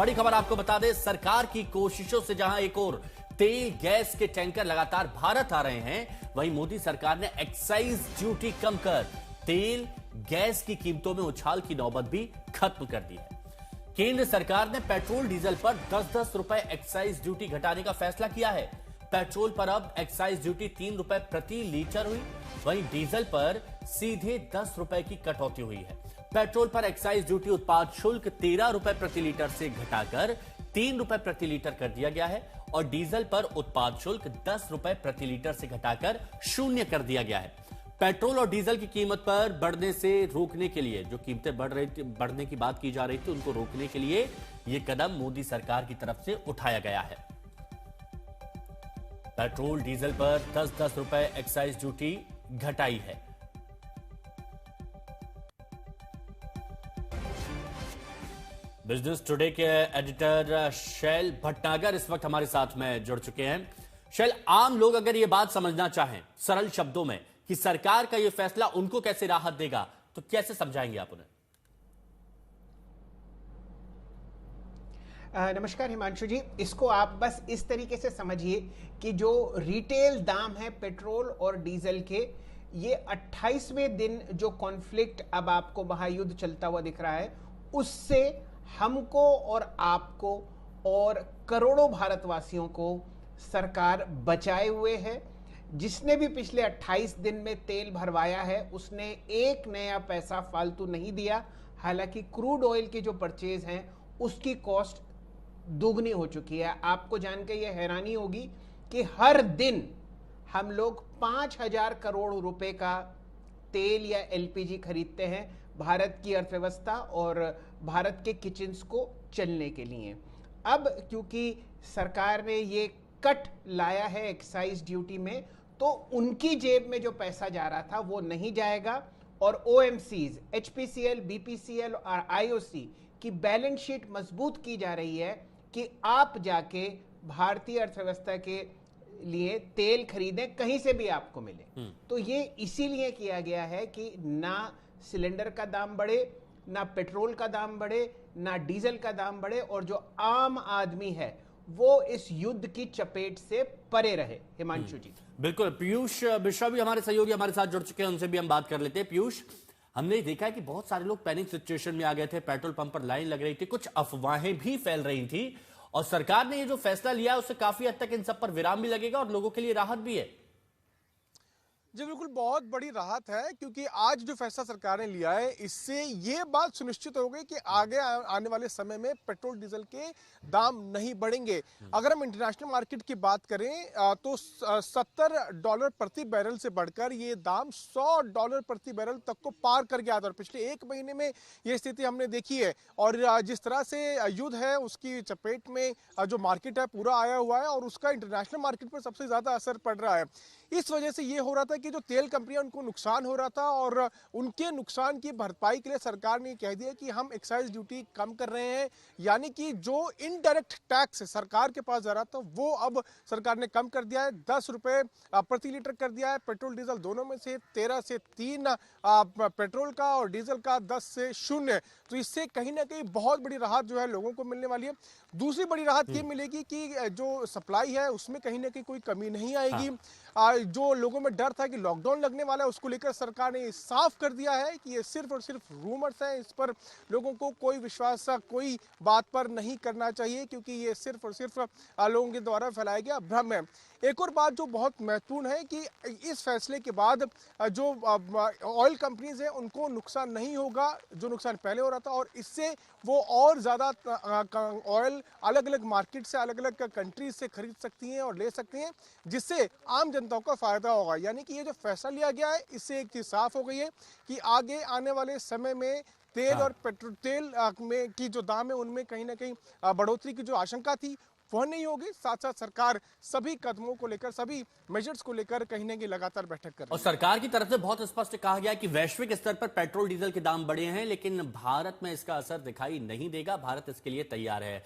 बड़ी खबर आपको बता दें, सरकार की कोशिशों से जहां एक और तेल गैस के टैंकर लगातार भारत आ रहे हैं, वहीं मोदी सरकार ने एक्साइज ड्यूटी कम कर तेल गैस की कीमतों में उछाल की नौबत भी खत्म कर दी है। केंद्र सरकार ने पेट्रोल डीजल पर 10-10 रुपए एक्साइज ड्यूटी घटाने का फैसला किया है। पेट्रोल पर अब एक्साइज ड्यूटी 3 रुपए प्रति लीटर हुई, वहीं डीजल पर सीधे 10 रुपए की कटौती हुई है। पेट्रोल पर एक्साइज ड्यूटी उत्पाद शुल्क 13 रुपए प्रति लीटर से घटाकर 3 रुपए प्रति लीटर कर दिया गया है और डीजल पर उत्पाद शुल्क 10 रुपए प्रति लीटर से घटाकर 0 कर दिया गया है। पेट्रोल और डीजल की कीमत पर बढ़ने से रोकने के लिए, जो कीमतें बढ़ने की बात की जा रही थी, उनको रोकने के लिए यह कदम मोदी सरकार की तरफ से उठाया गया है। पेट्रोल डीजल पर 10-10 रुपए एक्साइज ड्यूटी घटाई है। बिजनेस टुडे के एडिटर शैल भटनागर इस वक्त हमारे साथ में जुड़ चुके हैं। शैल, आम लोग अगर यह बात समझना चाहें सरल शब्दों में कि सरकार का यह फैसला उनको कैसे राहत देगा, तो कैसे समझाएंगे आप उन्हें? नमस्कार हिमांशु जी, इसको आप बस इस तरीके से समझिए कि जो रिटेल दाम है पेट्रोल और डीजल के, ये 28वें दिन जो कॉन्फ्लिक्ट अब आपको महायुद्ध चलता हुआ दिख रहा है, उससे हमको और आपको और करोड़ों भारतवासियों को सरकार बचाए हुए है। जिसने भी पिछले 28 दिन में तेल भरवाया है, उसने एक नया पैसा फालतू नहीं दिया। हालांकि क्रूड ऑयल की जो परचेज है उसकी कॉस्ट दोगुनी हो चुकी है। आपको जानकर यह हैरानी होगी कि हर दिन हम लोग 5,000 करोड़ रुपए का तेल या एलपीजी खरीदते हैं भारत की अर्थव्यवस्था और भारत के किचन्स को चलने के लिए। अब क्योंकि सरकार ने ये कट लाया है एक्साइज ड्यूटी में, तो उनकी जेब में जो पैसा जा रहा था वो नहीं जाएगा और ओएमसीज, एचपीसीएल, बीपीसीएल और आईओसी की बैलेंस शीट मजबूत की जा रही है कि आप जाके भारतीय अर्थव्यवस्था के लिए तेल खरीदें, कहीं से भी आपको मिले। तो ये इसीलिए किया गया है कि ना सिलेंडर का दाम बढ़े, ना पेट्रोल का दाम बढ़े, ना डीजल का दाम बढ़े और जो आम आदमी है वो इस युद्ध की चपेट से परे रहे। हिमांशु जी, बिल्कुल। पीयूष मिश्रा भी हमारे सहयोगी हमारे साथ जुड़ चुके हैं, उनसे भी हम बात कर लेते हैं। पीयूष, हमने देखा है कि बहुत सारे लोग पैनिक सिचुएशन में आ गए थे, पेट्रोल पंप पर लाइन लग रही थी, कुछ अफवाहें भी फैल रही थी और सरकार ने ये जो फैसला लिया है उससे काफी हद तक इन सब पर विराम भी लगेगा और लोगों के लिए राहत भी है। जी बिल्कुल, बहुत बड़ी राहत है क्योंकि आज जो फैसला सरकार ने लिया है, इससे ये बात सुनिश्चित हो गई कि आगे आने वाले समय में पेट्रोल डीजल के दाम नहीं बढ़ेंगे। अगर हम इंटरनेशनल मार्केट की बात करें तो $70 प्रति बैरल से बढ़कर ये दाम $100 प्रति बैरल तक को पार कर गया था और पिछले एक महीने में ये स्थिति हमने देखी है। और जिस तरह से युद्ध है उसकी चपेट में जो मार्केट है पूरा आया हुआ है और उसका इंटरनेशनल मार्केट पर सबसे ज्यादा असर पड़ रहा है। इस वजह से ये हो रहा था कि जो तेल कंपनियां, उनको नुकसान हो रहा था और उनके नुकसान की भरपाई के लिए सरकार ने कह दिया कि हम एक्साइज ड्यूटी कम कर रहे हैं, यानी कि जो इनडायरेक्ट टैक्स सरकार के पास जा रहा था वो अब सरकार ने कम कर दिया है। 10 रुपए प्रति लीटर कर दिया है। पेट्रोल डीजल दोनों में से 13 से 3 पेट्रोल का और डीजल का 10 से 0। तो इससे कहीं ना कहीं बहुत बड़ी राहत जो है लोगों को मिलने वाली है। दूसरी बड़ी राहत ये मिलेगी कि जो सप्लाई है उसमें कहीं ना कहीं कोई कमी नहीं आएगी। जो लोगों में डर था कि लॉकडाउन लगने वाला है, उसको लेकर सरकार ने साफ कर दिया है कि ये सिर्फ और सिर्फ रूमर्स है। इस पर लोगों को कोई विश्वास, कोई बात पर नहीं करना चाहिए क्योंकि ये सिर्फ और सिर्फ लोगों के द्वारा फैलाया गया भ्रम है। एक और बात जो बहुत महत्वपूर्ण है कि इस फैसले के बाद जो ऑयल कंपनीज हैं उनको नुकसान नहीं होगा जो नुकसान पहले हो रहा था और इससे वो और ज़्यादा ऑयल अलग अलग मार्केट से, अलग अलग कंट्रीज से खरीद सकती हैं और ले सकती हैं, जिससे आम जनताओं का फायदा होगा। यानी कि ये जो फैसला लिया गया है इससे एक चीज़ साफ हो गई है कि आगे आने वाले समय में तेल और पेट्रोल तेल में की जो दाम है उनमें कहीं ना कहीं बढ़ोतरी की जो आशंका थी वह नहीं होगी। साथ साथ सरकार सभी कदमों को लेकर, सभी मेजर्स को लेकर कहीं ना कहीं लगातार बैठक कर रही है। और सरकार की तरफ से बहुत स्पष्ट कहा गया कि वैश्विक स्तर पर पेट्रोल डीजल के दाम बढ़े हैं, लेकिन भारत में इसका असर दिखाई नहीं देगा, भारत इसके लिए तैयार है।